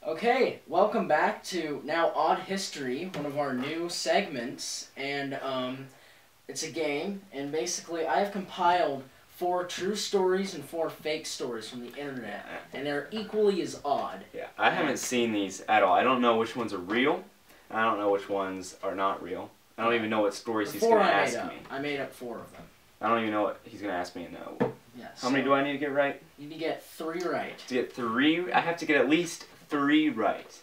Okay, welcome back to Now Odd History, one of our new segments, and it's a game, and basically I have compiled 4 true stories and 4 fake stories from the internet, and they're equally as odd. Yeah, I haven't seen these at all. I don't know which ones are real, and I don't know which ones are not real. I don't even know what stories he's going to ask me. I made up 4 of them. I don't even know what he's going to ask me. No. Yes. How many do I need to get right? You need to get 3 right. To get 3, I have to get at least 3 right.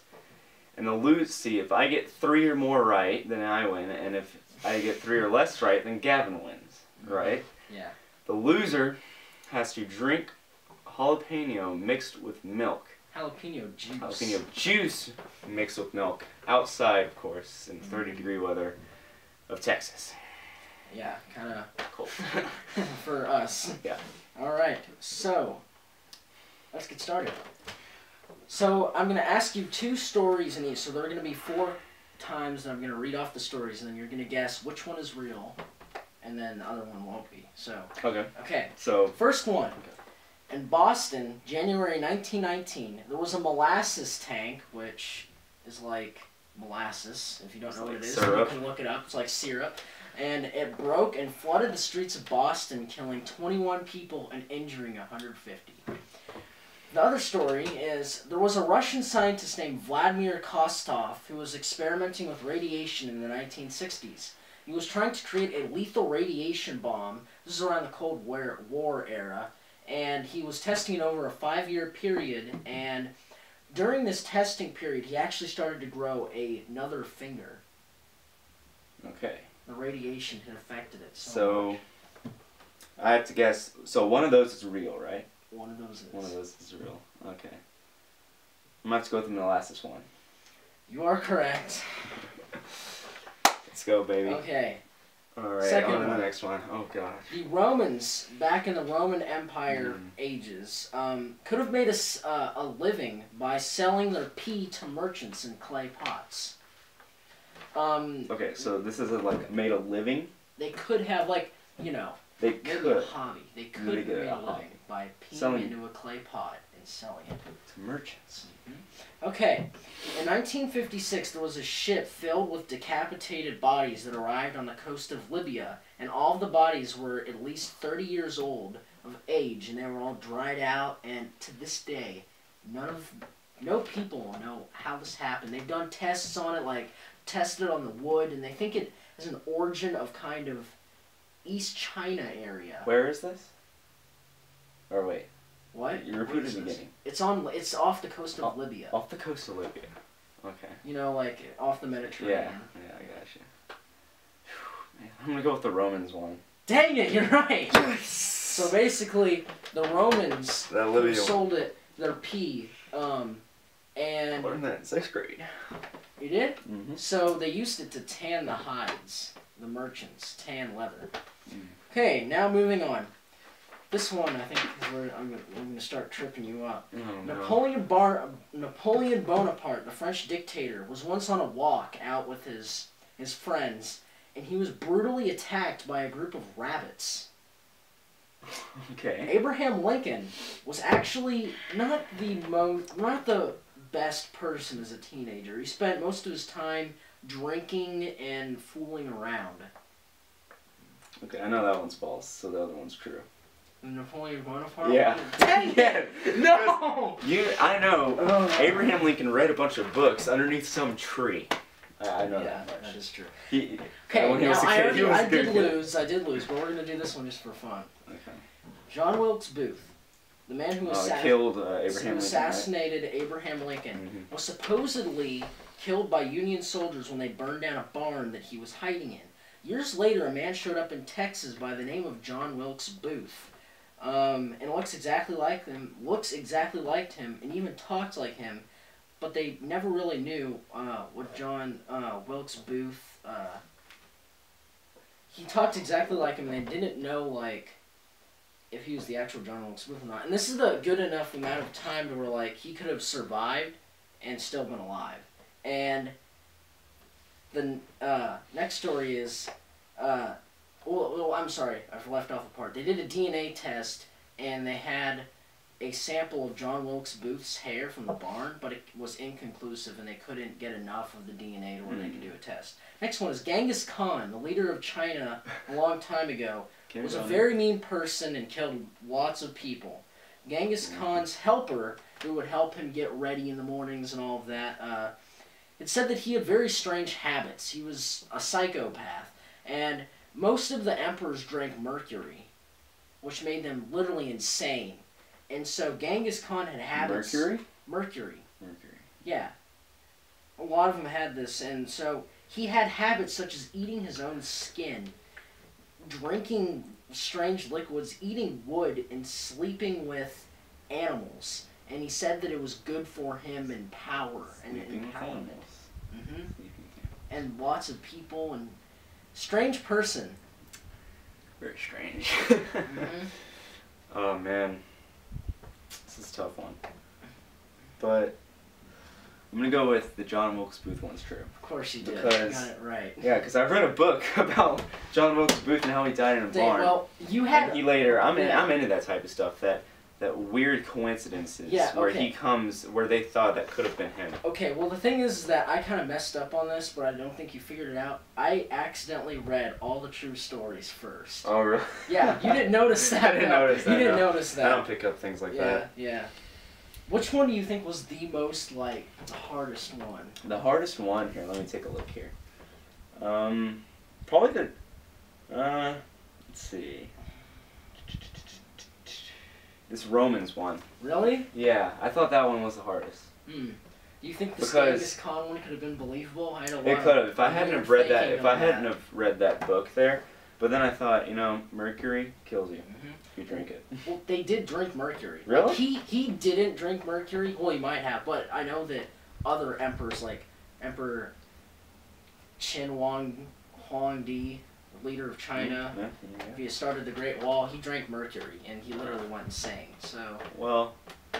And see, if I get 3 or more right, then I win, and if I get 3 or less right, then Gavin wins, right? Yeah. The loser has to drink jalapeno mixed with milk. Jalapeno juice. Jalapeno juice mixed with milk. Outside, of course, in 30-degree weather of Texas. Yeah, kind of cold. for us. Yeah. Alright, so let's get started. So I'm going to ask you 2 stories in each. So there are going to be 4 times that I'm going to read off the stories, and then you're going to guess which one is real, and then the other one won't be. So okay. So first one. Okay. In Boston, January 1919, there was a molasses tank, which is like molasses. If you don't know what it is, syrup. You can look it up. It's like syrup. And it broke and flooded the streets of Boston, killing 21 people and injuring 150. The other story is, there was a Russian scientist named Vladimir Kostov who was experimenting with radiation in the 1960s. He was trying to create a lethal radiation bomb. This is around the Cold War era. And he was testing it over a 5-year period. And during this testing period, he actually started to grow another finger. Okay. The radiation had affected it so much. I have to guess. So one of those is real, right? One of those is. One of those is real. Okay. I'm going to have to go with the molasses one. You are correct. Let's go, baby. Okay. Alright, Second on to one. the next one. Oh, gosh. The Romans, back in the Roman Empire ages, could have made a living by selling their pee to merchants in clay pots. Okay, so this is made a living? They could have, They maybe could. a hobby. They could have made a living by peeing into a clay pot and selling it. To merchants. Okay, in 1956 there was a ship filled with decapitated bodies that arrived on the coast of Libya, and all of the bodies were at least 30 years old of age, and they were all dried out, and to this day, no people know how this happened. They've done tests on it, tested on the wood, and they think it is an origin of kind of East China area. Where is this? Or wait. What? You repeated the beginning. It's off the coast of Libya. Off the coast of Libya. Okay. You know, off the Mediterranean. Yeah, I got you. Man, I'm gonna go with the Romans one. Dang it, you're right! Yes! So basically, the Romans sold their pee, and... I learned that in 6th grade. You did? Mm-hmm. So they used it to tan the hides. The merchants tan leather. Okay, now moving on. This one, I think, is I'm going to start tripping you up. Oh, no. Napoleon Bonaparte, the French dictator, was once on a walk out with his friends, and he was brutally attacked by a group of rabbits. Okay. Abraham Lincoln was actually not the best person as a teenager. He spent most of his time drinking and fooling around. Okay, I know that one's false, so the other one's true. Napoleon Bonaparte? Yeah. Dang it! No! I know. Abraham Lincoln read a bunch of books underneath some tree. I know that much. That is true. Okay, when he was a kid, I did lose, but we're going to do this one just for fun. Okay. John Wilkes Booth, the man who killed Abraham assassinated Abraham Lincoln, was supposedly killed by Union soldiers when they burned down a barn that he was hiding in. Years later, a man showed up in Texas by the name of John Wilkes Booth. And looks exactly like him, and even talked like him, but they never really knew what John Wilkes Booth. He talked exactly like him, and they didn't know if he was the actual John Wilkes Booth or not. And this is the good enough amount of time to where he could have survived and still been alive. And the next story is. Well, I'm sorry, I've left off a part. They did a DNA test, and they had a sample of John Wilkes Booth's hair from the barn, but it was inconclusive and they couldn't get enough of the DNA to where they could do a test. Next one is Genghis Khan, the leader of China a long time ago, was a very mean person and killed lots of people. Genghis Khan's helper, who would help him get ready in the mornings and all of that, it said that he had very strange habits. He was a psychopath, and most of the emperors drank mercury, which made them literally insane. And so Genghis Khan had habits. Mercury? Mercury. Mercury. Yeah. A lot of them had this, and so he had habits such as eating his own skin, drinking strange liquids, eating wood, and sleeping with animals. And he said that it was good for him in power and empowerment. And lots of people, and strange person. Very strange. Oh man. This is a tough one. But I'm gonna go with the John Wilkes Booth one's true. Of course you did. Because, you got it right. Yeah, because I've read a book about John Wilkes Booth and how he died in a barn. Well, you had. And he later, I'm into that type of stuff. That weird coincidences where he comes, where they thought that could have been him. Okay, well the thing is that I kind of messed up on this, but I don't think you figured it out. I accidentally read all the true stories first. Oh really? Yeah, you didn't notice that. I didn't notice that. You didn't notice that. I don't pick up things like that. Yeah. Which one do you think was the most, like, the hardest one? The hardest one, here, let me take a look here. Probably the, let's see. This Romans one. Really? Yeah, I thought that one was the hardest. Do you think the Genghis Khan one could have been believable? I don't know. It could have. If I hadn't have read that, read that book there, but then I thought, you know, mercury kills you if you drink it. Well, they did drink mercury. Really? Like, he didn't drink mercury. Well, he might have, but I know that other emperors, like Emperor Qin Huangdi, leader of China, if he started the Great Wall, he drank mercury and he literally went insane. So well,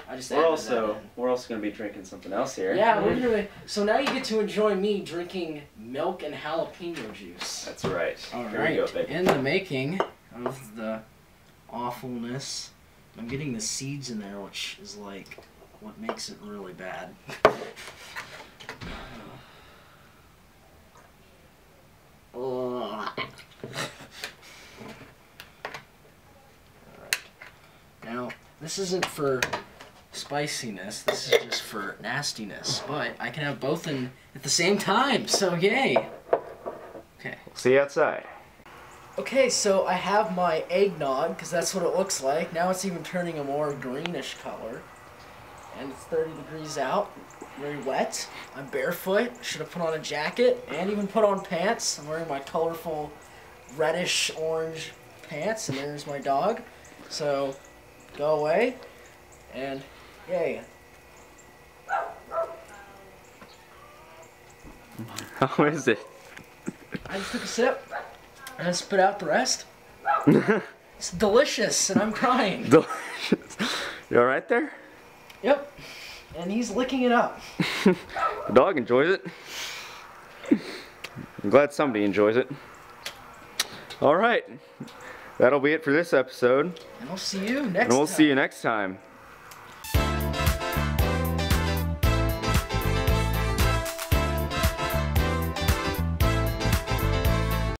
I just we're also gonna be drinking something else here. Yeah, we're gonna. So now you get to enjoy me drinking milk and jalapeno juice. That's right. All here right. we go, baby. In the making of the awfulness, I'm getting the seeds in there, which is like what makes it really bad. Now, this isn't for spiciness, this is just for nastiness, but I can have both in at the same time, so yay! Okay. See you outside. Okay, so I have my eggnog, because that's what it looks like. Now it's even turning a more greenish color. And it's 30 degrees out, very wet. I'm barefoot, should have put on a jacket, and even put on pants. I'm wearing my colorful reddish-orange pants, and there's my dog. So, go away, and yay. How is it? I just took a sip, and I spit out the rest. It's delicious, and I'm crying. Delicious. You alright there? Yep, and he's licking it up. The dog enjoys it. I'm glad somebody enjoys it. Alright, that'll be it for this episode. And I'll see you next time. And we'll see you next time.